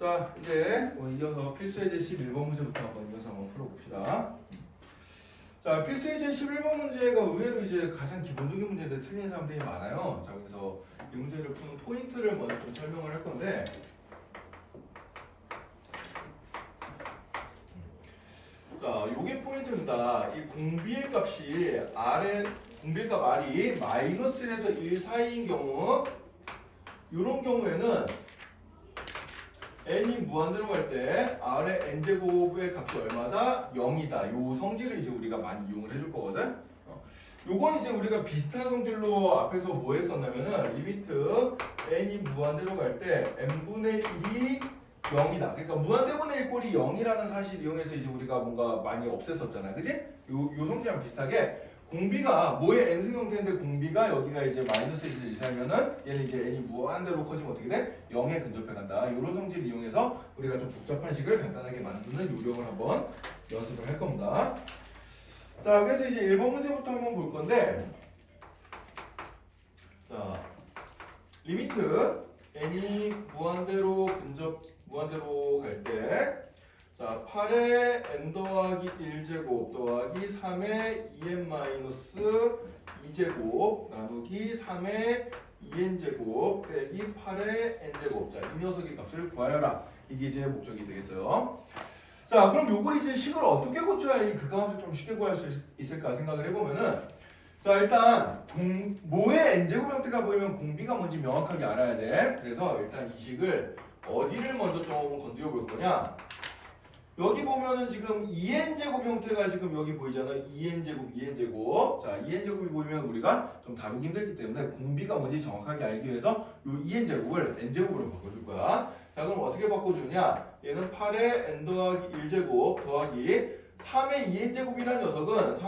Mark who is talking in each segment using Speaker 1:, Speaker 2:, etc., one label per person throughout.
Speaker 1: 자, 이제 이어서 필수예제 11번 문제부터 한번 풀어봅시다. 자, 필수예제 11번 문제가 의외로 이제 가장 기본적인 문제인데 틀린 사람들이 많아요. 자, 그래서 이 문제를 푸는 포인트를 먼저 좀 설명을 할 건데, 자, 요게 포인트입니다. 이 공비의 값이 공비의 값 R이 마이너스 1에서 1 사이인 경우, 요런 경우에는 n이 무한대로 갈 때 R의 n제곱의 값이 얼마다? 0이다. 요 성질을 이제 우리가 많이 이용을 해줄 거거든. 요건 이제 우리가 비슷한 성질로 앞에서 뭐 했었냐면은 리미트 n이 무한대로 갈 때 n분의 1이 0이다. 그러니까 무한대분의 1 꼴이 0이라는 사실 이용해서 이제 우리가 뭔가 많이 없앴었잖아. 그지? 요 성질이랑 비슷하게 공비가 뭐의 n승 형태인데 공비가 여기가 이제 마이너스 1에서 2 살면은 얘는 이제 n이 무한대로 커지면 어떻게 돼? 0에 근접해 간다. 요런 성질을 이용해서 우리가 좀 복잡한 식을 간단하게 만드는 요령을 한번 연습을 할 겁니다. 자, 그래서 이제 1번 문제부터 한번 볼 건데, 자, 리미트 n이 무한대로 갈 때, 자, 8의 n 더하기 1제곱 더하기 3의 2n 마이너스 2제곱 나누기 3의 2n제곱 빼기 8의 n제곱. 자, 이 녀석의 값을 구하여라. 이게 이제 목적이 되겠어요. 자, 그럼 요걸 이제 식을 어떻게 고쳐야 이 극한함수 좀 쉽게 구할 수 있을까 생각을 해보면은, 자, 일단 뭐의 n제곱 형태가 보이면 공비가 뭔지 명확하게 알아야 돼. 그래서 일단 이 식을 어디를 먼저 좀 건드려 볼 거냐. 여기 보면은 지금 2n제곱 형태가 지금 여기 보이잖아. 2n제곱. 자, 2n제곱이 보이면 우리가 좀 다루기 힘들기 때문에 공비가 뭔지 정확하게 알기 위해서 요 2n제곱을 n제곱으로 바꿔줄 거야. 자, 그럼 어떻게 바꿔주냐? 얘는 8의 n 더하기 1제곱 더하기 3의 2n제곱이라는 녀석은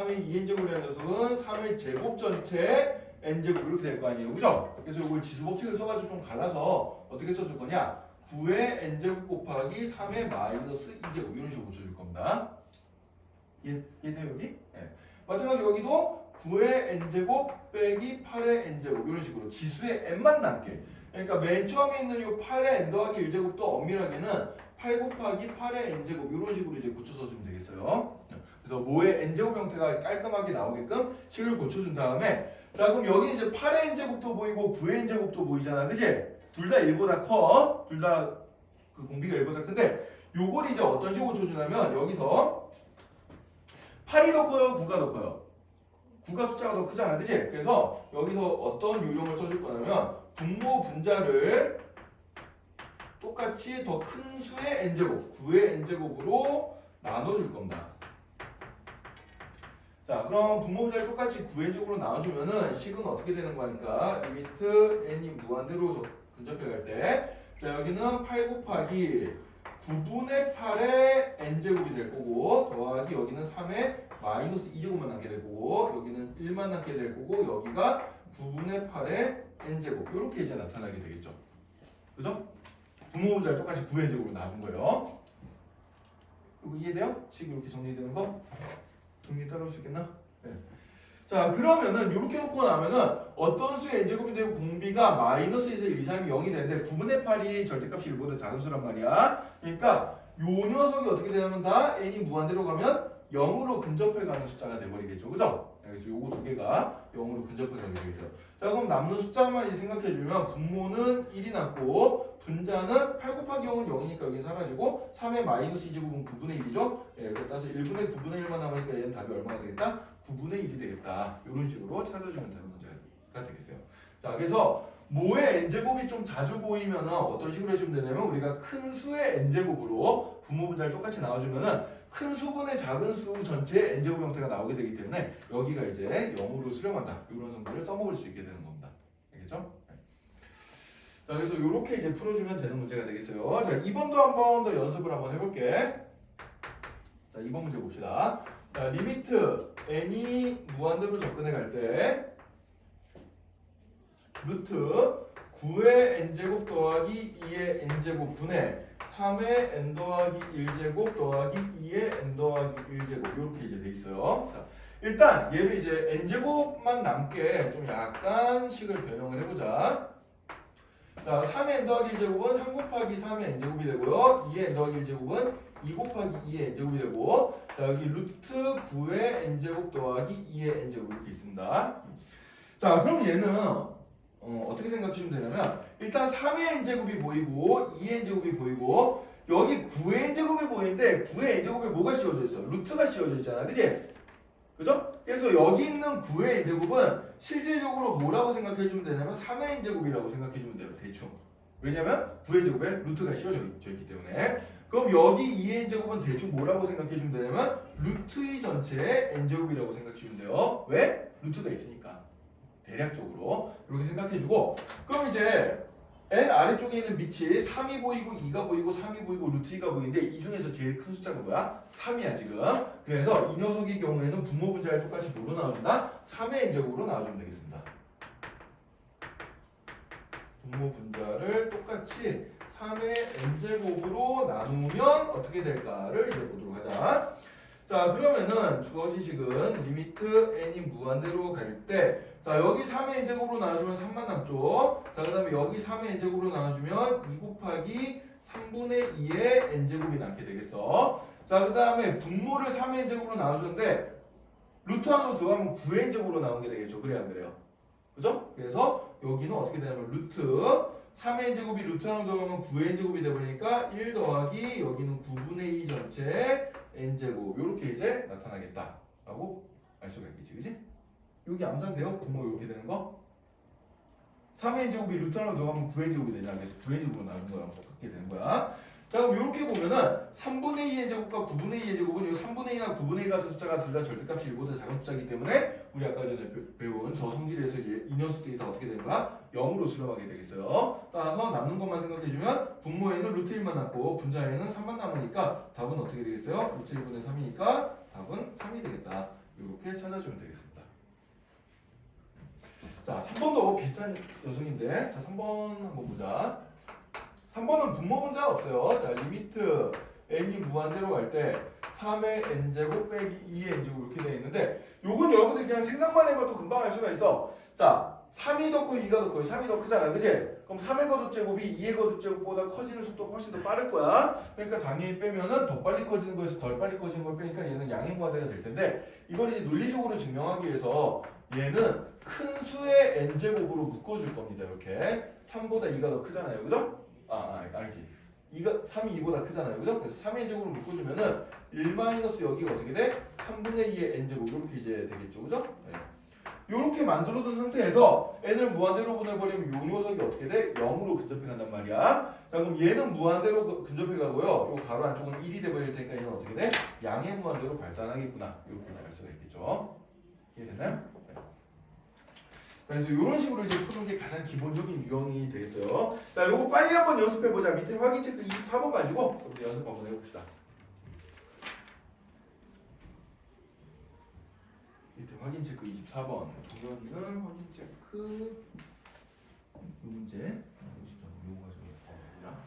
Speaker 1: 3의 제곱 전체 n제곱 이렇게 될 거 아니에요. 그죠? 그래서 이걸 지수법칙을 써가지고 좀 갈라서 어떻게 써줄 거냐? 9의 n제곱 곱하기 3의 마이너스 2제곱 이런 식으로 고쳐줄 겁니다. 이해돼요 여기? 네. 마찬가지로 여기도 9의 n제곱 빼기 8의 n제곱 이런 식으로 지수의 n만 남게. 그러니까 맨 처음에 있는 이 8의 n 더하기 1제곱도 엄밀하게는 8 곱하기 8의 n제곱 이런 식으로 이제 고쳐서 주면 되겠어요. 그래서 뭐의 n제곱 형태가 깔끔하게 나오게끔 식을 고쳐준 다음에, 자, 그럼 여기 이제 8의 n제곱도 보이고 9의 n제곱도 보이잖아. 그치? 둘 다 1보다 커. 둘 다 그 공비가 1보다 큰데, 요걸 이제 어떤 식으로 고쳐주냐면 여기서 8이 더 커요? 9가 더 커요? 9가 숫자가 더 크잖아. 그치? 그래서 여기서 어떤 요령을 써줄 거냐면 분모 분자를 똑같이 더 큰 수의 n제곱, 9의 n제곱으로 나눠줄 겁니다. 자, 그럼 분모 분자를 똑같이 9의 n제곱으로 나눠주면은 식은 어떻게 되는 거니까 리미트 n이 무한대로 근접해 갈 때, 자, 여기는 8 곱하기 9분의 8의 n제곱이 될 거고 더하기 여기는 3의 마이너스 2제곱만 남게 될 거고 여기는 1만 남게 될 거고 여기가 9분의 8의 n제곱 이렇게 이제 나타나게 되겠죠. 그죠? 분모 분자를 똑같이 9의 n제곱으로 나눈 거예요. 이거 이해돼요? 식 이렇게 정리되는 거? 동의에 따라올 수 있겠나? 네. 자, 그러면은 이렇게 놓고 나면은 어떤 수의 n제곱이 되고 공비가 마이너스 1에서 1 이상이면 0이 되는데 9분의 8이 절대값이 1보다 작은 수란 말이야. 그러니까 요 녀석이 어떻게 되냐면 다 n이 무한대로 가면 0으로 근접해 가는 숫자가 돼버리겠죠. 그죠? 그래서 요거 두 개가 0으로 근접해 가게 되겠어요. 자, 그럼 남는 숫자만 이제 생각해주면 분모는 1이 남고 분자는 8 곱하기 0은 0이니까 여기 사라지고 3의 마이너스 2제곱은 9분의 1이죠. 예, 따라서 1분의 9분의 1만 남으니까 얘는 답이 얼마가 되겠다? 9분의 1이 되겠다. 이런 식으로 찾아주면 되는 문제가 되겠어요. 자, 그래서 뭐의 n제곱이 좀 자주 보이면은 어떤 식으로 해주면 되냐면 우리가 큰 수의 n제곱으로 분모 분자를 똑같이 나와주면은 큰 수분의 작은 수 전체의 n제곱 형태가 나오게 되기 때문에 여기가 이제 0으로 수렴한다. 이런 성질을 써먹을 수 있게 되는 겁니다. 알겠죠? 자, 그래서 이렇게 이제 풀어주면 되는 문제가 되겠어요. 자, 2번도 한 번 더 연습을 한번 해볼게. 자, 2번 문제 봅시다. 자, 리미트 n이 무한대로 접근해 갈 때 루트 9의 n제곱 더하기 2의 n제곱 분의 3의 n 더하기 1제곱 더하기 2의 n 더하기 1제곱 이렇게 이제 돼 있어요. 자, 일단 얘를 이제 n제곱만 남게 좀 약간 식을 변형을 해보자. 자, 3의 n 더하기 1제곱은 3 곱하기 3의 n제곱이 되고요. 2의 n 더하기 1제곱은 2 곱하기 2의 n제곱이 되고, 자, 여기 루트 9의 n제곱 더하기 2의 n제곱 이렇게 있습니다. 자, 그럼 얘는 어떻게 생각하시면 되냐면, 일단 3의 n제곱이 보이고 2의 n제곱이 보이고, 여기 9의 n제곱이 보이는데 9의 n제곱에 뭐가 씌워져 있어? 루트가 씌워져 있잖아, 그치? 그죠? 그래서 여기 있는 9의 n제곱은 실질적으로 뭐라고 생각해주면 되냐면 3의 n제곱이라고 생각해주면 돼요, 대충. 왜냐면 9의 n제곱에 루트가 씌워져 있기 때문에. 그럼 여기 2의 n제곱은 대충 뭐라고 생각해주면 되냐면 루트 2 전체의 n제곱이라고 생각해주면 돼요. 왜? 루트가 있으니까. 대략적으로 이렇게 생각해주고, 그럼 이제 n 아래쪽에 있는 밑이 3이 보이고 2가 보이고 3이 보이고 루트 2가 보이는데 이 중에서 제일 큰 숫자가 뭐야? 3이야 지금. 그래서 이 녀석의 경우에는 분모 분자를 똑같이 뭐로 나와준다? 3의 n제곱으로 나와주면 되겠습니다. 분모 분자를 똑같이 3의 n제곱으로 나누면 어떻게 될까를 이제 보도록 하자. 자, 그러면은 주어진 식은 리미트 n이 무한대로 갈 때, 자, 여기 3의 n제곱으로 나눠주면 3만 남죠. 자, 그 다음에 여기 3의 n제곱으로 나눠주면 2 곱하기 3분의 2의 n제곱이 남게 되겠어. 자, 그 다음에 분모를 3의 n제곱으로 나눠주는데 루트 안으로 들어가면 9의 n제곱으로 나오게 되겠죠. 그래야 안 그래요? 그죠? 그래서 여기는 어떻게 되냐면 루트 3의 n제곱이 루트 안으로 들어가면 9의 n제곱이 되버리니까 1 더하기 여기는 9분의 2 전체 n제곱 이렇게 이제 나타나겠다 라고 알 수가 있겠지, 그지? 여기 암산돼요? 분모 이렇게 되는 거? 3의 n제곱이 루트 안으로 들어가면 9의 n제곱이 되잖아. 그래서 9의 n제곱으로 나눈 거랑 똑같게 되는 거야. 자, 그럼 이렇게 보면은 3분의 2의 제곱과 9분의 2의 제곱은 이 3분의 2나 9분의 2 같은 숫자가 둘 다 절대값이 1보다 작은 숫자이기 때문에 우리 아까 전에 배운 저 성질에서 이 녀석들이 다 어떻게 되는 거야? 0으로 수렴하게 되겠어요. 따라서 남는 것만 생각해주면 분모에는 루트 1만 남고 분자에는 3만 남으니까 답은 어떻게 되겠어요? 루트 1분의 3이니까 답은 3이 되겠다. 이렇게 찾아주면 되겠습니다. 자, 3번도 비슷한 녀석인데, 자, 3번 한번 보자. 3번은 분모 분자가 없어요. 자, 리미트 n이 무한대로 갈 때 3의 n제곱 빼기 2의 n제곱 이렇게 되어 있는데, 요건 여러분들이 그냥 생각만 해봐도 금방 알 수가 있어. 자, 3이 더 커, 2가 더 커, 3이 더 크잖아, 그치? 그럼 3의 거듭제곱이 2의 거듭제곱보다 커지는 속도가 훨씬 더 빠를 거야. 그러니까 당연히 빼면은 더 빨리 커지는 거에서 덜 빨리 커지는 걸 빼니까 얘는 양의 무한대가 될 텐데, 이걸 이제 논리적으로 증명하기 위해서 얘는 큰 수의 n제곱으로 묶어줄 겁니다. 이렇게 3보다 2가 더 크잖아요, 그죠? 알지. 3이 2보다 크잖아요, 그죠? 그래서 3의 n제곱으로 묶어주면은 1 마이너스 여기가 어떻게 돼? 3분의 2의 n제곱 이렇게 이제 되겠죠, 그죠? 네. 이렇게 만들어둔 상태에서 n을 무한대로 보내버리면 요 녀석이 어떻게 돼? 0으로 근접해 간단 말이야. 자, 그럼 얘는 무한대로 근접해 가고요. 요 가로 안쪽은 1이 돼버릴 테니까 얘는 어떻게 돼? 양의 무한대로 발산하겠구나. 이렇게 알 수가 있겠죠. 이해됐나요? 네. 그래서 이런 식으로 이제 푸는 게 가장 기본적인 유형이 되겠어요. 자, 요거 빨리 한번 연습해보자. 밑에 확인 체크 24번 가지고 우리 연습 한번 해봅시다. 밑에 확인 체크 24번. 동현이는 확인 체크 이 문제 50점 요거 가지고 봅니다.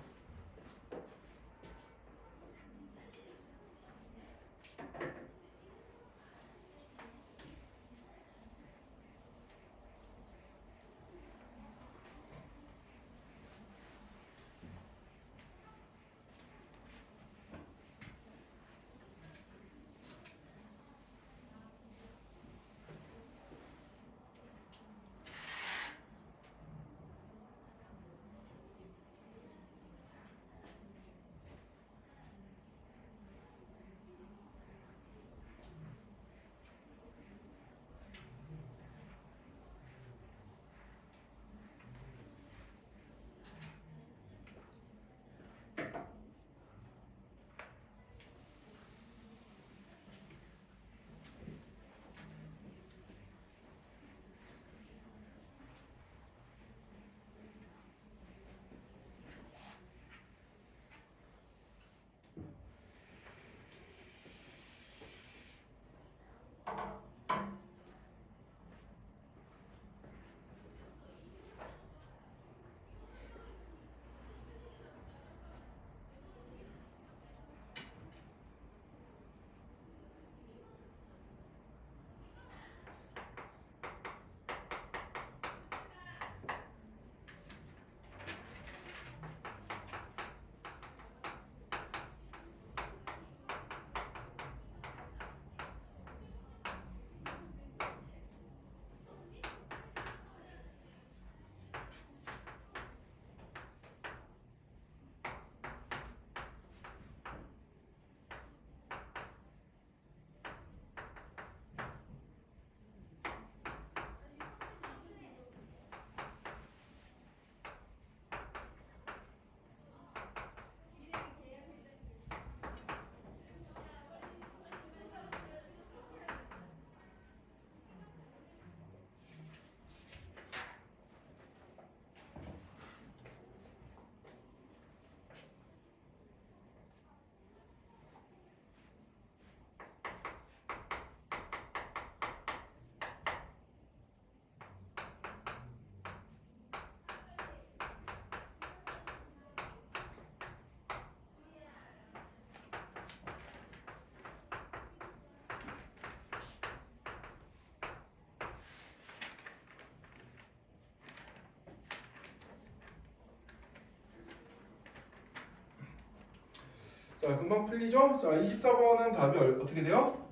Speaker 1: 자, 금방 풀리죠? 자, 24번은 답이 어떻게 돼요?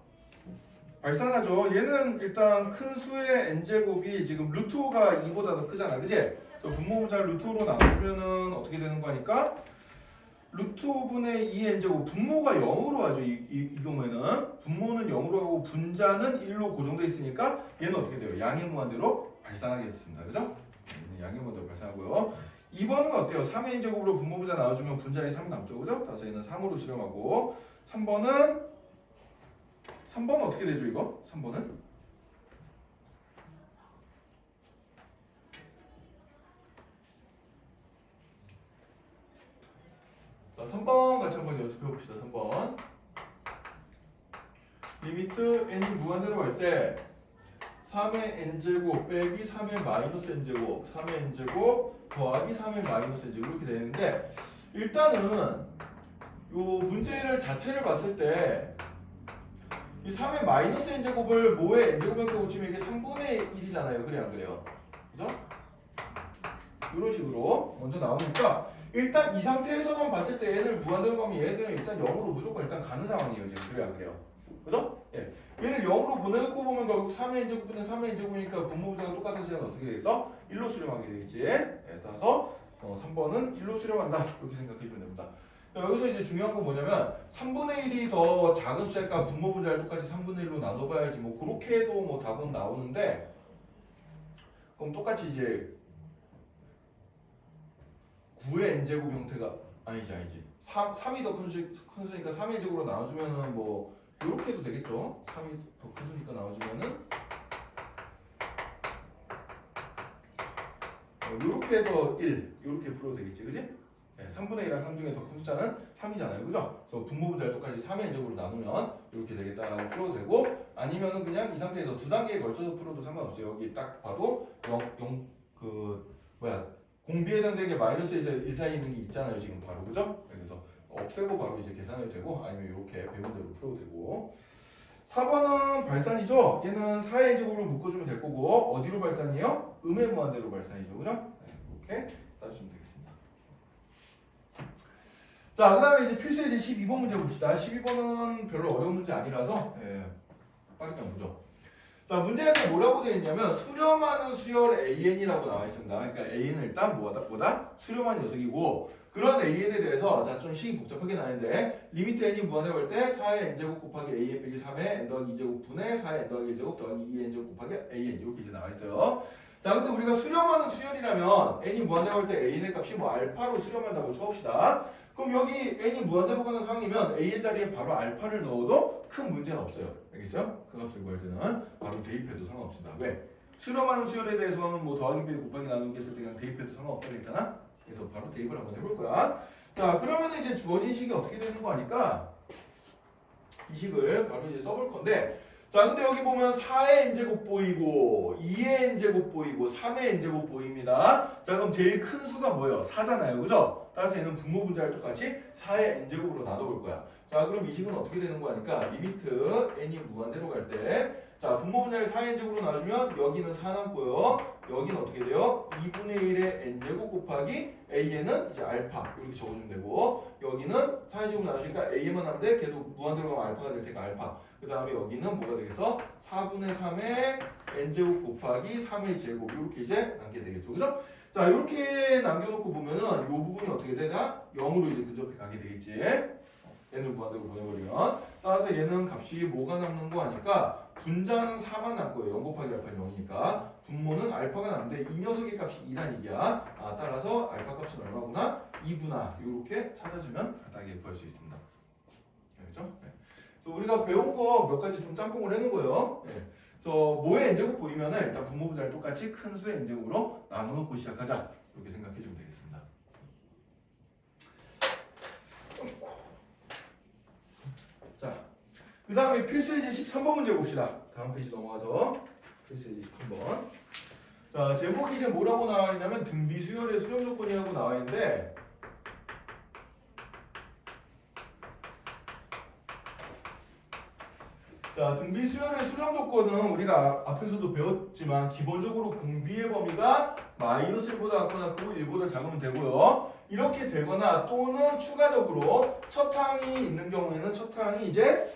Speaker 1: 발산하죠. 얘는 일단 큰 수의 n제곱이 지금 루트 5가 2보다 더 크잖아. 그지? 저 분모분자를 루트 5로 나눠주면은 어떻게 되는 거니까? 루트 5분의 2n제곱 분모가 0으로 하죠. 이 경우에는 분모는 0으로 하고 분자는 1로 고정되어 있으니까 얘는 어떻게 돼요? 양의 무한대로 발산하겠습니다. 그죠? 얘는 양의 무한대로 발산하고요. 2번은 어때요? 3의 n제곱으로 분모분자 나눠주면 분자에 3 남죠. 그죠? 그래서 얘는 3으로 수렴하고 3번은 어떻게 되죠 이거? 3번은? 자, 3번 같이 한번 연습해 봅시다. 3번. 리미트 n이 무한대로 갈 때 3의 n제곱 빼기 3의 마이너스 n제곱 3의 n제곱 더하기 3의 마이너스 n제곱 이렇게 되는데 일단은 요 문제를 자체를 봤을 때 이 3의 마이너스 n제곱을 뭐의 n제곱형태 고치면 이게 3분의 1이잖아요. 그래 안 그래요? 그죠? 이런 식으로 먼저 나오니까 일단 이 상태에서만 봤을 때 n을 무한대로 가면 얘들은 일단 0으로 무조건 일단 가는 상황이에요. 지금 그래 안 그래요? 그죠? 예. 얘를 0으로 보내놓고 보면 결국 3의 n제곱분의 3의 n제곱이니까 분모분자가 똑같아지면 어떻게 되겠어? 1로 수렴하게 되겠지. 예, 따라서 3번은 1로 수렴한다. 이렇게 생각해주면 됩니다. 여기서 이제 중요한 건 뭐냐면 3분의 1이 더 작은 숫자니까 분모분자를 똑같이 3분의 1로 나눠봐야지 뭐 그렇게 해도 뭐 답은 나오는데 그럼 똑같이 이제 9의 n제곱 형태가 아니지 3이 더 큰 수니까 3의 n제곱으로 나눠주면은 뭐 이렇게 해도 되겠죠. 3이 더 큰 수니까 나눠주면은 이렇게 해서 1 이렇게 풀어도 되겠지, 그지? 네, 3분의 1이랑 3 중에 더 큰 숫자는 3이잖아요, 그죠? 그래서 분모분자를 똑같이 3의 n제곱으로 나누면 이렇게 되겠다라고 풀어도 되고 아니면은 그냥 이 상태에서 두 단계에 걸쳐서 풀어도 상관없어요. 여기 딱 봐도 공비에 해당되게 마이너스에서 1 사이에 있는 게 있잖아요, 지금 바로, 그죠? 그래서 없애고 바로 이제 계산해도 되고 아니면 이렇게 배운 대로 풀어도 되고 4번은 발산이죠. 얘는 4의 n제곱으로 묶어주면 될 거고 어디로 발산이에요? 음의 무한대로 발산이죠, 그죠? 네, 이렇게 따주시면 되겠습니다. 자, 그 다음에 이제 필수예제 12번 문제 봅시다. 12번은 별로 어려운 문제 아니라서 빠르게 한번 보죠. 자, 문제에서 뭐라고 되어 있냐면 수렴하는 수열 AN이라고 나와 있습니다. 그러니까 AN은 일단 뭐다? 수렴한 녀석이고 그런 AN에 대해서 자, 좀 식이 복잡하게 나는데 리미트 n이 무한대로 갈 때 4의 n제곱 곱하기 AN 빼기 3의 n 더하기 2제곱 분의 4의 n 더하기 1제곱 더하기 2의 n제곱 곱하기 AN 이렇게 이제 나와 있어요. 자, 근데 우리가 수렴하는 수열이라면 n이 무한대로 갈 때 AN의 값이 뭐 알파로 수렴한다고 쳐봅시다. 그럼 여기 n이 무한대로 가는 상황이면 a의 자리에 바로 알파를 넣어도 큰 문제는 없어요. 알겠어요? 그 값을 구할 때는 바로 대입해도 상관없습니다. 왜? 수렴하는 수열에 대해서는 뭐 더하기 빼기 곱하기 나누기 했을 때 그냥 대입해도 상관없다고 했잖아. 그래서 바로 대입을 한번 해볼 거야. 자, 그러면 이제 주어진 식이 어떻게 되는 거 아니까 이 식을 바로 이제 써볼 건데 자, 근데 여기 보면 4의 n제곱 보이고 2의 n제곱 보이고 3의 n제곱 보입니다. 자, 그럼 제일 큰 수가 뭐예요? 4잖아요. 그죠? 따라서 얘는 분모분자를 똑같이 4의 n제곱으로 나눠볼 거야. 자, 그럼 이 식은 어떻게 되는 거 하니까 리미트 n이 무한대로 갈 때 자, 분모분자를 4의 n제곱으로 나눠주면 여기는 4 남고요. 여기는 어떻게 돼요? 2분의 1의 n제곱 곱하기 a는 이제 알파 이렇게 적어주면 되고 여기는 4의 제곱 나누니까 a만 하면 돼. 계속 무한대로 가면 알파가 될 테니까 알파. 그 다음에 여기는 뭐가 되겠어? 4분의 3의 n제곱 곱하기 3의 제곱 이렇게 이제 남게 되겠죠. 그죠? 자, 이렇게 남겨놓고 보면은 이 부분이 어떻게 되나? 0으로 이제 근접해 가게 되겠지. n을 무한대로 보내버리면 따라서 얘는 값이 뭐가 남는 거 하니까 분자는 4만 남고요. 0 곱하기 알파는 0이니까 분모는 알파가 남는데 이 녀석의 값이 2란 얘기야. 따라서 알파 값은 얼마구나? 2구나. 이렇게 찾아주면 간단하게 구할 수 있습니다. 알겠죠? 네. 그래서 우리가 배운 거 몇 가지 좀 짬뽕을 해놓은 거예요. 네. 그래서 뭐의 n제곱 보이면은 일단 분모분자를 똑같이 큰 수의 n제곱으로 나눠놓고 시작하자. 이렇게 생각해주면 되겠습니다. 자, 그 다음에 필수예제 13번 문제 봅시다. 다음 페이지 넘어가서 필수예제 13번. 자, 제목이 이제 뭐라고 나와 있냐면 등비수열의 수렴 조건이라고 나와 있는데 자, 등비수열의 수렴 조건은 우리가 앞에서도 배웠지만 기본적으로 공비의 범위가 -1보다 작거나 크고 1보다 작으면 되고요. 이렇게 되거나 또는 추가적으로 첫 항이 있는 경우에는 첫 항이 이제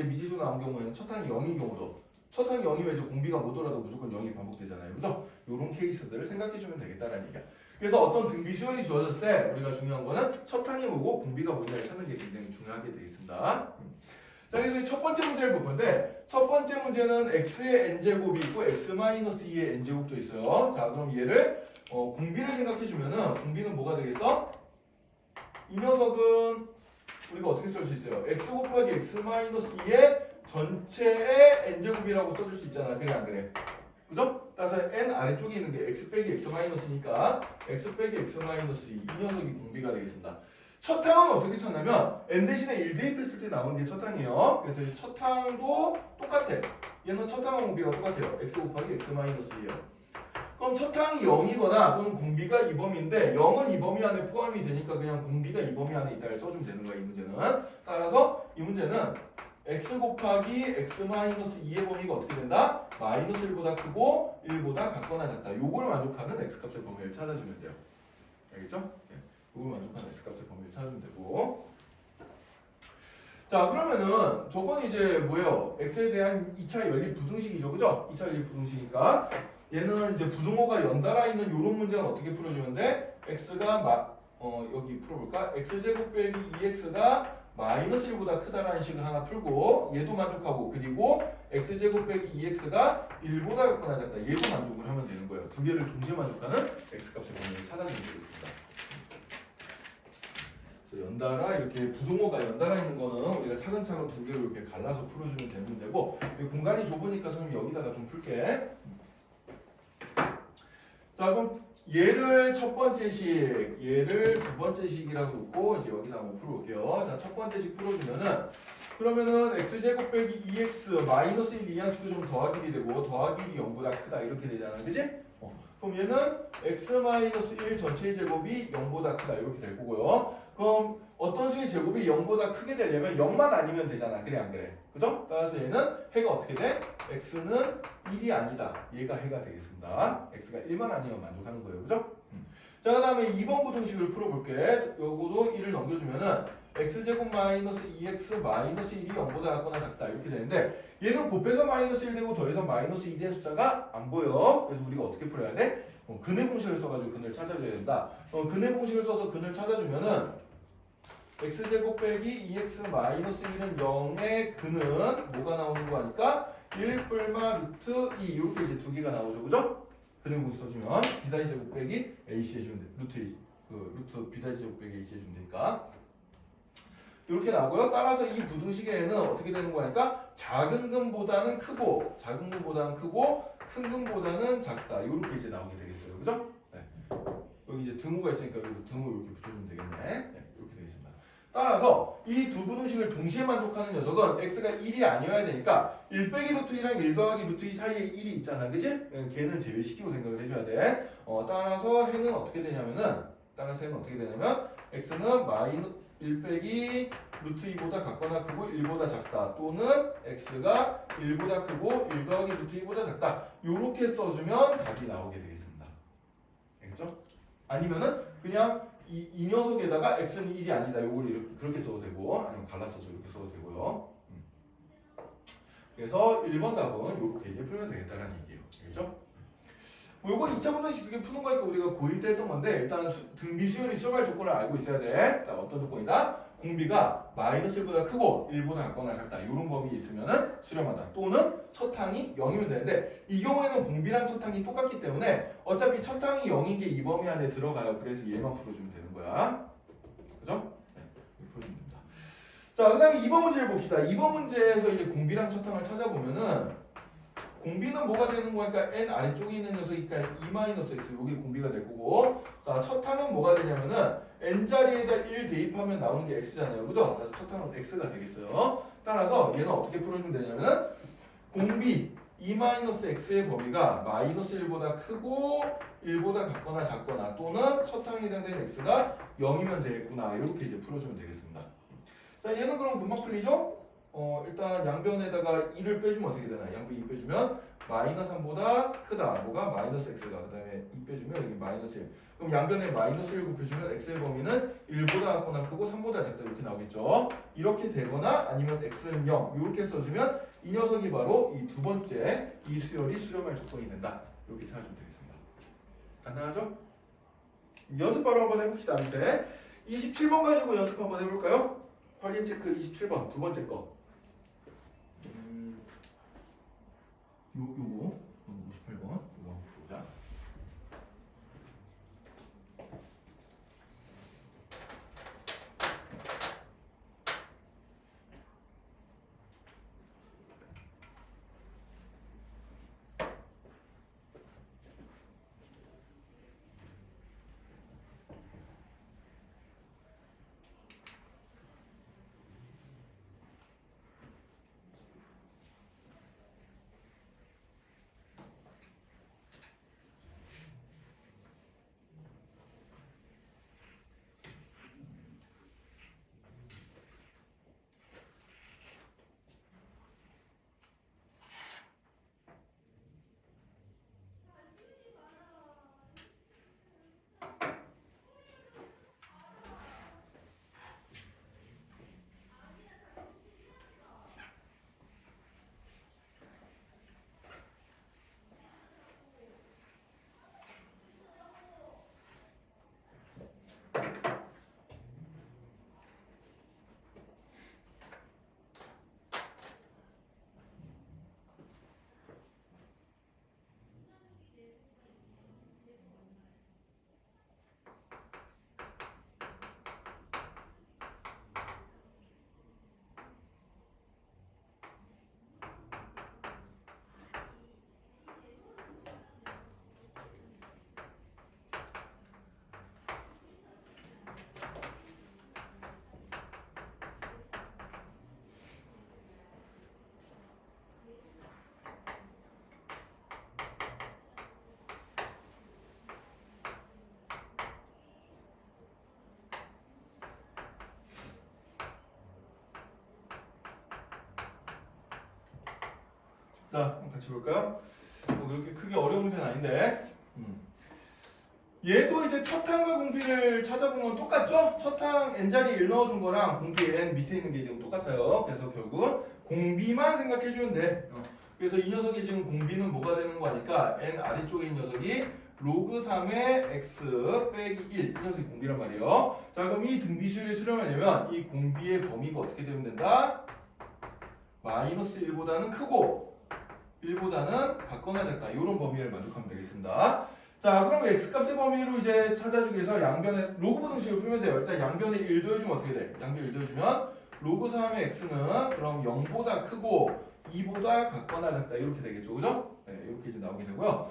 Speaker 1: 미지수 나온 경우에는 첫 항이 0인 경우도 첫 항이 0이면 이제 공비가 뭐더라도 무조건 0이 반복되잖아요. 그죠? 요런 케이스들을 생각해 주면 되겠다라는 얘기야. 그래서 어떤 등비 수열이 주어졌을 때 우리가 중요한 거는 첫 항이 뭐고 공비가 뭐냐를 찾는 게 굉장히 중요하게 되겠습니다. 자, 그래서 첫 번째 문제를 볼 건데 첫 번째 문제는 x의 n제곱이 있고 x-2의 n제곱도 있어요. 자, 그럼 얘를 공비를 생각해 주면은 공비는 뭐가 되겠어? 이 녀석은 우리가 어떻게 쓸 수 있어요? x 곱하기 x-2의 전체의 n제곱이라고 써줄 수 있잖아. 그래 안 그래? 그죠? 따라서 n 아래쪽에 있는 게 x 빼기 x-니까 x 빼기 x-2 이 녀석이 공비가 되겠습니다. 첫 항은 어떻게 찾냐면 n 대신에 1 대입했을 때 나오는 게 첫 항이에요. 그래서 이 첫 항도 똑같아. 얘는 첫 항 공비가 똑같아요. x 곱하기 x-2예요. 그럼 첫 항이 0이거나 또는 공비가 이 범위인데 0은 이 범위 안에 포함이 되니까 그냥 공비가 이 범위 안에 있다를 써주면 되는 거야. 이 문제는. 따라서 이 문제는 x 곱하기 x-2의 범위가 어떻게 된다? 마이너스 1보다 크고 1보다 같거나 작다. 요걸 만족하는 x값의 범위를 찾아주면 돼요. 알겠죠? 네. 요걸 만족하는 x값의 범위를 찾아주면 되고. 자, 그러면은 저건 이제 뭐예요? x에 대한 2차 연립 부등식이죠. 그죠? 2차 연립 부등식이니까 얘는 이제 부등호가 연달아 있는 요런 문제는 어떻게 풀어주면 돼? x가 여기 풀어볼까? x제곱 빼기 2x가 마이너스 1보다 크다라는 식을 하나 풀고 얘도 만족하고 그리고 x제곱 빼기 2x가 1보다 같거나 작다 얘도 만족을 하면 되는 거예요. 두 개를 동시에 만족하는 x값의 범위를 찾아주면 되겠습니다. 그래서 연달아 이렇게 부등호가 연달아 있는 거는 우리가 차근차근 두 개로 이렇게 갈라서 풀어주면 되는 되고 공간이 좁으니까 선생님 여기다가 좀 풀게. 자, 그럼 얘를 첫 번째 식, 얘를 두 번째 식이라고 놓고 이제 여기다 한번 풀어볼게요. 자, 첫 번째 식 풀어주면은 그러면은 x제곱 빼기 2x 마이너스 1 이항식도 좀 더하기 1이 되고 더하기 1이 0보다 크다 이렇게 되잖아. 그지? 그럼 얘는 x-1 전체의 제곱이 0보다 크다 이렇게 될 거고요. 그럼 어떤 수의 제곱이 0보다 크게 되려면 0만 아니면 되잖아. 그래 안 그래? 그죠? 따라서 얘는 해가 어떻게 돼? x는 1이 아니다. 얘가 해가 되겠습니다. x가 1만 아니면 만족하는 거예요. 그죠? 자, 그 다음에 2번 부등식을 풀어볼게. 요거도 1을 넘겨주면은 x제곱 마이너스 2x 마이너스 1이 0보다 같거나 작다 이렇게 되는데 얘는 곱해서 마이너스 1 되고 더해서 마이너스 2 된 숫자가 안 보여. 그래서 우리가 어떻게 풀어야 돼? 근의 공식을 써가지고 근을 찾아줘야 된다. 근의 공식을 써서 근을 찾아주면은 x제곱 빼기 2x 마이너스 1은 0의 근은 뭐가 나오는 거 하니까 1 뿔마 루트 2 이렇게 이제 두 개가 나오죠. 그죠? 근의 공식 써주면 비다이 제곱 빼기 ac 해주면 돼. 루트 비다이 제곱 빼기 ac 해주면 되니까 이렇게 나오고요. 따라서 이 부등식에는 어떻게 되는 거니까 작은 근보다는 크고 큰 근보다는 작다. 이렇게 이제 나오게 되겠어요. 그죠? 네. 여기 이제 등호가 있으니까 여기 등호 이렇게 붙여주면 되겠네. 네, 이렇게 되겠습니다. 따라서 이 두 부등식을 동시에 만족하는 녀석은 x가 1이 아니어야 되니까 1 빼기 루트 2랑 1 더하기 루트 2 사이에 1이 있잖아. 그지? 걔는 제외시키고 생각을 해줘야 돼. 따라서 해는 어떻게 되냐면 x는 마이너스 1 빼기 루트 2보다 같거나 크고 1보다 작다 또는 x가 1보다 크고 1 더하기 루트 2보다 작다 요렇게 써주면 답이 나오게 되겠습니다. 알겠죠? 아니면은 그냥 이 녀석에다가 x는 1이 아니다 요걸 이렇게 그렇게 써도 되고 아니면 갈라서도 이렇게 써도 되고요. 그래서 1번 답은 요렇게 이제 풀면 되겠다라는 얘기예요. 알겠죠? 요거 2차 부등식 두개 푸는 거니까 우리가 고1 때 했던 건데 일단 등비 수열이 수렴할 조건을 알고 있어야 돼. 자, 어떤 조건이다? 공비가 마이너스 1보다 크고 1보다 같거나 작다. 이런 범위 있으면은 수렴한다. 또는 첫 항이 0이면 되는데 이 경우에는 공비랑 첫 항이 똑같기 때문에 어차피 첫 항이 0인 게 이 범위 안에 들어가요. 그래서 얘만 풀어주면 되는 거야. 그죠? 네, 풀어주면 됩니다. 자, 그 다음에 2번 문제를 봅시다. 2번 문제에서 이제 공비랑 첫 항을 찾아보면은 공비는 뭐가 되는 거니까 n 아래쪽에 있는 녀석이니까 2-x 여기 공비가 될 거고 자, 첫 항은 뭐가 되냐면은 n 자리에다 1 대입하면 나오는 게 x잖아요. 그죠? 그래서 첫 항은 x가 되겠어요. 따라서 얘는 어떻게 풀어주면 되냐면은 공비 2-x의 범위가 마이너스 1보다 크고 1보다 같거나 작거나 또는 첫 항에 해당되는 x가 0이면 되겠구나. 이렇게 이제 풀어주면 되겠습니다. 자, 얘는 그럼 금방 풀리죠? 일단 양변에다가 2를 빼주면 어떻게 되나? 양변 2 빼주면 마이너스 3보다 크다. 뭐가? 마이너스 x가. 그 다음에 2 빼주면 여기 마이너스 1. 그럼 양변에 마이너스를 곱해주면 x의 범위는 1보다 같거나 크고 3보다 작다 이렇게 나오겠죠. 이렇게 되거나 아니면 x는 0 이렇게 써주면 이 녀석이 바로 이 두 번째 이 수열이 수렴할 조건이 된다. 이렇게 찾아주면 되겠습니다. 간단하죠? 연습 바로 한번 해봅시다. 밑에 27번 가지고 연습 한번 해볼까요? 확인 체크 27번 두 번째 거. 요거 58번 요거 한번 보자. 자, 한번 같이 볼까요? 그렇게 크게 어려운 문제는 아닌데 얘도 이제 첫항과 공비를 찾아보면 똑같죠? 첫항 n자리 1 넣어준 거랑 공비 n 밑에 있는 게 지금 똑같아요. 그래서 결국은 공비만 생각해주면 돼. 그래서 이 녀석이 지금 공비는 뭐가 되는 거니까 n 아래쪽에 있는 녀석이 로그 3의 x 빼기 1 이 녀석이 공비란 말이에요. 자, 그럼 이 등비수열이 수렴하려면 이 공비의 범위가 어떻게 되면 된다? 마이너스 1보다는 크고 1보다는 같거나 작다. 이런 범위를 만족하면 되겠습니다. 자, 그럼 x값의 범위로 이제 찾아주기 위해서 양변에 로그 부등식을 풀면 돼요. 일단 양변에 1 더해주면 어떻게 돼? 양변에 1 더해주면 로그 3의 x는 그럼 0보다 크고 2보다 같거나 작다. 이렇게 되겠죠. 그죠? 네, 이렇게 이제 나오게 되고요.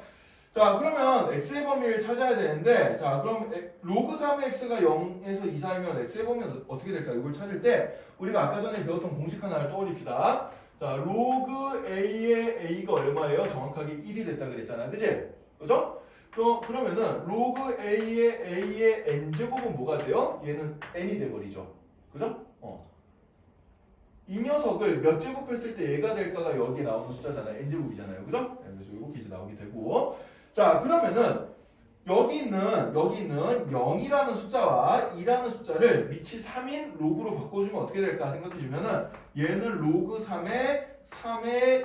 Speaker 1: 자, 그러면 x의 범위를 찾아야 되는데, 자, 그럼 로그 3의 x가 0에서 2 사이면 x의 범위는 어떻게 될까? 이걸 찾을 때 우리가 아까 전에 배웠던 공식 하나를 떠올립시다. 자, 로그 a의 a가 얼마예요? 정확하게 1이 됐다 그랬잖아. 그지? 그죠? 그러면은 로그 a의 n제곱은 뭐가 돼요? 얘는 n이 돼버리죠. 그죠? 이 녀석을 몇 제곱했을 때 얘가 될까가 여기 나오는 숫자잖아요. n제곱이잖아요. 그죠? 네, 그래서 이렇게 이제 나오게 되고. 자, 그러면은 여기 있는 0이라는 숫자와 2라는 숫자를 밑이 3인 로그로 바꿔주면 어떻게 될까 생각해주면은 얘는 로그 3의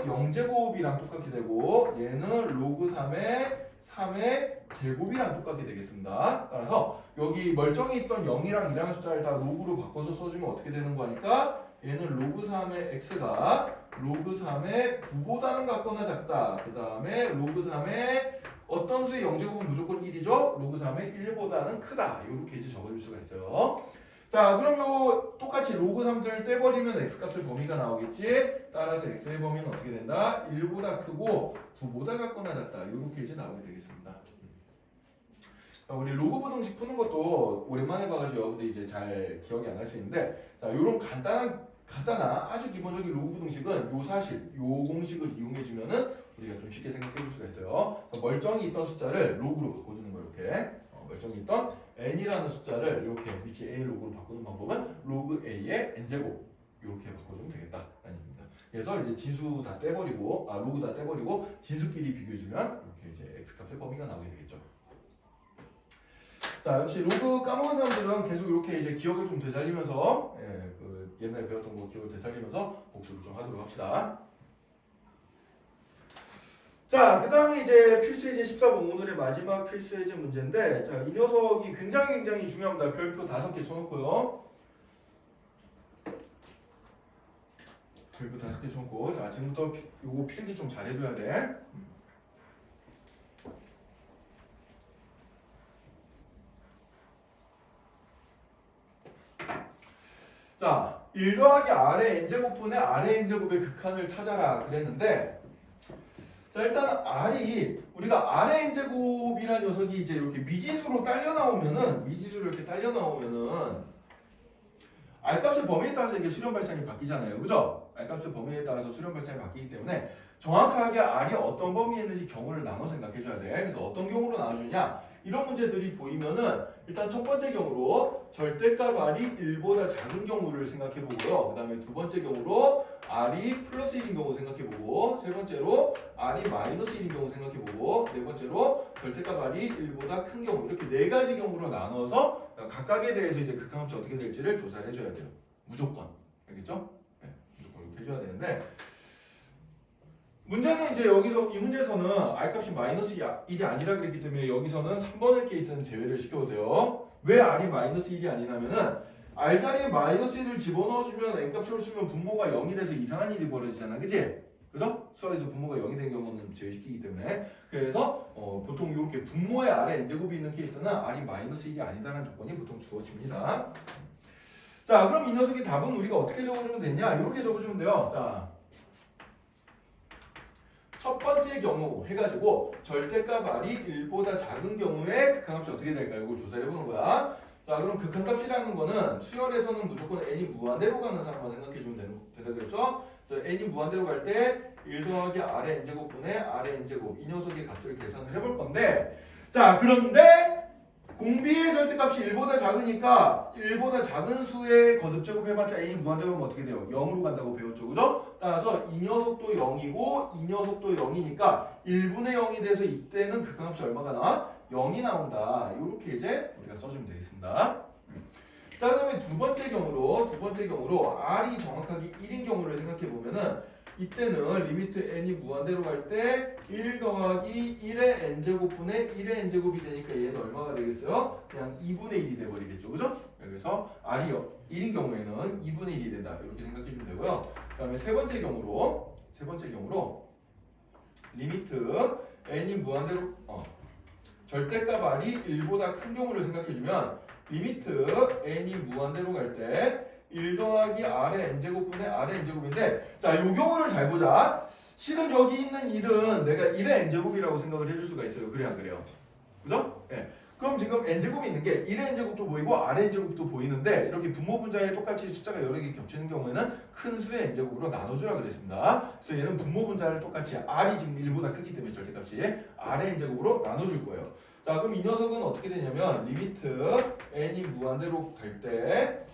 Speaker 1: 0제곱이랑 똑같게 되고 얘는 로그 3의 제곱이랑 똑같게 되겠습니다. 따라서 여기 멀쩡히 있던 0이랑 2라는 숫자를 다 로그로 바꿔서 써주면 어떻게 되는 거니까 얘는 로그 3의 x가 로그 3의 9보다는 같거나 작다. 그 다음에 로그 3의 어떤 수의 0제곱은 무조건 1이죠. 로그 3의 1보다는 크다. 이렇게 이제 적어줄 수가 있어요. 자, 그럼 요 똑같이 로그 3들 떼버리면 x값의 범위가 나오겠지. 따라서 x의 범위는 어떻게 된다? 1보다 크고 9보다 같거나 작다. 이렇게 이제 나오게 되겠습니다. 자, 우리 로그 부등식 푸는 것도 오랜만에 봐가지고 여러분들 이제 잘 기억이 안 날 수 있는데, 자, 요런 간단한 아주 기본적인 로그 부등식은 요 사실, 요 공식을 이용해주면은 우리가 좀 쉽게 생각해볼 수가 있어요. 멀쩡히 있던 숫자를 로그로 바꿔주는 거예요. 이렇게 멀쩡히 있던 n이라는 숫자를 이렇게 밑이 a 로그로 바꾸는 방법은 로그 a의 n제곱 이렇게 바꿔주면 되겠다. 아닙니다. 그래서 이제 진수 다 떼버리고 로그 다 떼버리고 진수끼리 비교해주면 이렇게 이제 x값의 범위가 나오게 되겠죠. 자, 역시 로그 까먹은 사람들은 계속 이렇게 이제 기억을 좀 되살리면서 그 옛날에 배웠던 거 기억을 되살리면서 복습을 좀 하도록 합시다. 자, 그 다음에 이제 필수예제 14번 오늘의 마지막 필수예제 문제인데, 자, 이 녀석이 굉장히 중요합니다. 별표 5개 쳐놓고요. 별표 5개 쳐놓고, 자, 지금부터 요거 필기 좀 잘해줘야 돼. 자, 1 더하기 R의 n제곱분의 R의 n제곱의 극한을 찾아라 그랬는데, 자, 일단 R이 우리가 R의 n제곱이라는 녀석이 이제 이렇게 미지수로 딸려 나오면은 R값의 범위에 따라서 이게 수렴 발산이 바뀌잖아요, 그죠? R값의 범위에 따라서 수렴 발산이 바뀌기 때문에 정확하게 R이 어떤 범위에 있는지 경우를 나눠 생각해줘야 돼. 그래서 어떤 경우로 나눠주냐? 이런 문제들이 보이면은 일단 첫 번째 경우로 절대값 R이 1보다 작은 경우를 생각해보고요. 그 다음에 두 번째 경우로 R이 플러스 1인 경우 생각해보고, 세 번째로 R이 마이너스 1인 경우 생각해보고, 네 번째로 절대값 R이 1보다 큰 경우, 이렇게 네 가지 경우로 나눠서 각각에 대해서 이제 극한값이 어떻게 될지를 조사를 해줘야 돼요. 무조건. 알겠죠? 네, 무조건 이렇게 해줘야 되는데, 문제는 이제 여기서 이 문제에서는 R값이 마이너스 1이 아니라 그랬기 때문에 여기서는 3번의 케이스는 제외를 시켜도 돼요. 왜 R이 마이너스 1이 아니냐면은 R 자리에 마이너스 1을 집어넣어주면 N값으로 쓰면 분모가 0이 돼서 이상한 일이 벌어지잖아, 그치? 그죠? 수학에서 분모가 0이 된 경우는 제외시키기 때문에, 그래서 보통 이렇게 분모에 R의 n제곱이 있는 케이스는 R이 마이너스 1이 아니다라는 조건이 보통 주어집니다. 자, 그럼 이 녀석의 답은 우리가 어떻게 적어주면 되냐? 이렇게 적어주면 돼요. 자, 첫 번째 경우 해가지고 절대값 R이 1보다 작은 경우에 극한값이 어떻게 될까요? 이걸 조사를 해보는 거야. 자, 그럼 극한값이라는 거는 수열에서는 무조건 n이 무한대로 가는 사람만 생각해주면 된다 그랬죠? 그래서 n이 무한대로 갈 때 1 더하기 R의 n제곱분의 R의 n제곱, 이 녀석의 값을 계산을 해볼 건데, 자, 그런데 공비의 절대값이 1보다 작으니까 1보다 작은 수의 거듭제곱 해봤자 n이 무한대로 가면 어떻게 돼요? 0으로 간다고 배웠죠, 그죠? 따라서 이 녀석도 0이고 이 녀석도 0이니까 1분의 0이 돼서 이때는 극한값이 얼마가 나와? 0이 나온다. 이렇게 이제 우리가 써주면 되겠습니다. 자, 그 다음에 두 번째 경우로 R이 정확하게 1인 경우를 생각해 보면은 이때는 리미트 n이 무한대로 갈 때 1 더하기 1의 n제곱분의 1의 n제곱이 되니까 얘는 얼마가 되겠어요? 그냥 2분의 1이 돼버리겠죠, 그죠? 그래서 R이 1인 경우에는 2분의 1이 된다. 이렇게 생각해 주면 되고요. 그 다음에 세 번째 경우로 리미트 n이 무한대로 절대값 R이 1보다 큰 경우를 생각해 주면 리미트 n이 무한대로 갈 때 1 더하기 R의 n제곱분의 R의 n제곱인데, 자, 이 경우를 잘 보자. 실은 여기 있는 1은 내가 1의 n제곱이라고 생각을 해줄 수가 있어요. 그래야 안 그래요? 그죠? 예. 그럼 지금 n제곱이 있는 게 1의 n제곱도 보이고 R의 n제곱도 보이는데, 이렇게 분모 분자에 똑같이 숫자가 여러 개 겹치는 경우에는 큰 수의 n제곱으로 나눠주라 그랬습니다. 그래서 얘는 분모 분자를 똑같이 R이 지금 1보다 크기 때문에 절대값이 R의 n제곱으로 나눠줄 거예요. 자, 그럼 이 녀석은 어떻게 되냐면 리미트 n이 무한대로 갈 때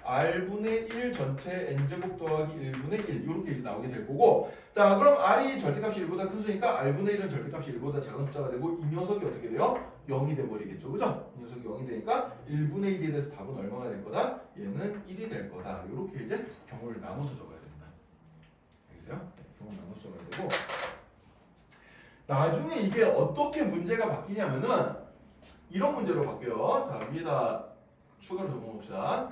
Speaker 1: R분의 1 전체 n제곱 더하기 1분의 1 이렇게 이제 나오게 될 거고, 자, 그럼 R이 절대값이 1보다 큰 수니까 R분의 1은 절대값이 1보다 작은 숫자가 되고 이 녀석이 어떻게 돼요? 0이 돼버리겠죠, 그죠? 이 녀석이 0이 되니까 1분의 1이 돼서 답은 얼마가 될 거다? 얘는 1이 될 거다. 이렇게 이제 경우를 나눠서 적어야 됩니다. 알겠어요? 경우를 나눠서 적어야 되고, 나중에 이게 어떻게 문제가 바뀌냐면은 이런 문제로 바뀌어요. 자, 위에다 추가로 적어봅시다.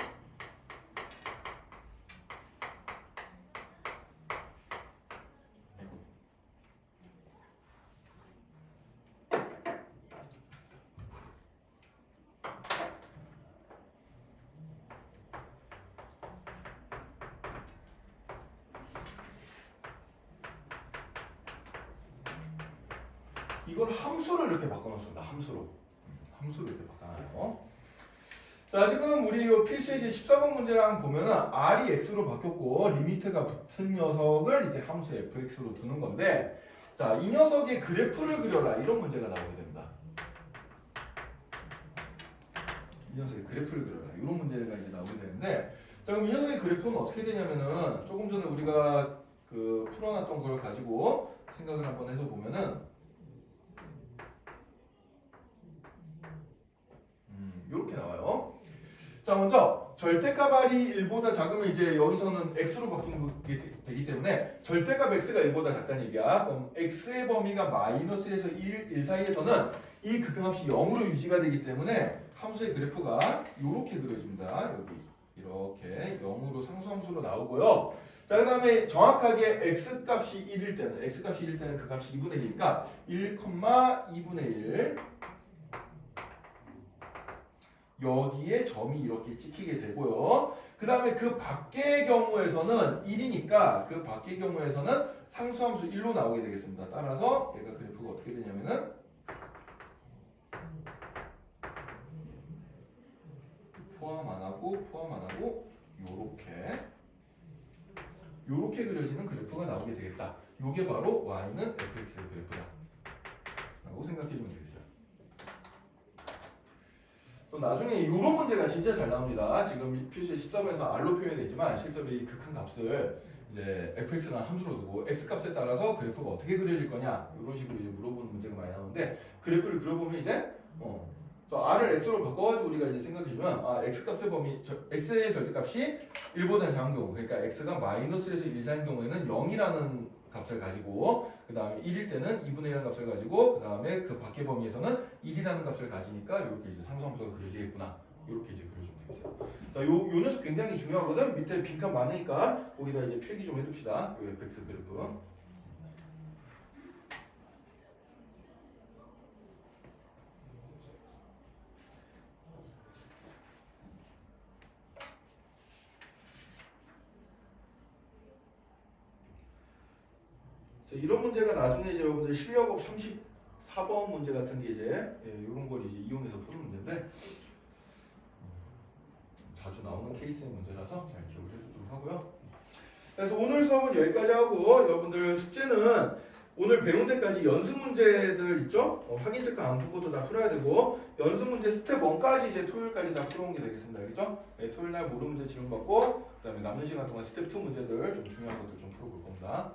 Speaker 1: 이걸 함수를 이렇게 바꿔놨습니다. 함수로 이렇게 바꿔놔요. 자, 지금 우리 이 필수예제 14번 문제랑 보면은 R이 X로 바뀌었고 리미트가 붙은 녀석을 이제 함수 fx로 두는 건데, 자, 이 녀석의 그래프를 그려라 이런 문제가 나오게 됩니다. 이 녀석의 그래프를 그려라 이런 문제가 이제 나오게 되는데, 자, 그럼 이 녀석의 그래프는 어떻게 되냐면은 조금 전에 우리가 그 풀어놨던 걸 가지고 생각을 한번 해서 보면은 이렇게 나와요. 자, 먼저 절대값 r이 1보다 작으면 이제 여기서는 x로 바뀌게 되기 때문에 절대값 x가 1보다 작다는 얘기야. 그럼 x의 범위가 마이너스에서 1 사이에서는 이 극한값이 0으로 유지가 되기 때문에 함수의 그래프가 이렇게 그려집니다. 여기 이렇게 0으로 상수함수로 나오고요. 자, 그 다음에 정확하게 x값이 1일 때는 그 값이 2분의 1이니까 1,2분의 1 여기에 점이 이렇게 찍히게 되고요. 그 다음에 그 밖의 경우에서는 1이니까 그 밖의 경우에서는 상수함수 1로 나오게 되겠습니다. 따라서 얘가 그래프가 어떻게 되냐면은 포함 안 하고 요렇게 그려지는 그래프가 나오게 되겠다. 요게 바로 y는 fx의 그래프다 라고 생각해주면 되겠어요. 나중에 이런 문제가 진짜 잘 나옵니다. 지금 표시에 14번에서 r로 표현되지만 실제로 이 극한 값을 이제 fx라는 함수로 두고 x 값에 따라서 그래프가 어떻게 그려질 거냐 이런 식으로 이제 물어보는 문제가 많이 나오는데 그래프를 그려보면 이제 저 r을 x로 바꿔가지고 우리가 이제 생각해주면 x 값의 범위 x의 절대값이 1보다 작은 경우 그러니까 x가 마이너스에서 1 사인 경우에는 0이라는 값을 가지고 그 다음에 1일 때는 2분의 1이라는 값을 가지고 그 다음에 그 밖의 범위에서는 1이라는 값을 가지니까 이렇게 이제 상수함수가 그려지겠구나 이렇게 이제 그려주면 되겠어요. 자, 요 녀석 굉장히 중요하거든. 밑에 빈칸 많으니까 거기다 이제 필기 좀 해둡시다. 요 fx 그래프. 이런 문제가 나중에 이제 여러분들 실력업 34번 문제 같은 게 이제 이런 걸 이제 이용해서 푸는 문제인데 자주 나오는 케이스의 문제라서 잘 기억을 해두도록 하고요. 그래서 오늘 수업은 여기까지 하고 여러분들 숙제는 오늘 배운 데까지 연습 문제들 있죠? 확인체크 안 푸고도 다 풀어야 되고 연습 문제 스텝 1까지 이제 토요일까지 다 풀어온 게 되겠습니다. 알겠죠? 네, 토요일 날 모르는 문제 질문받고 그다음에 남는 시간 동안 스텝 2 문제들 좀 중요한 것들 좀 풀어볼 겁니다.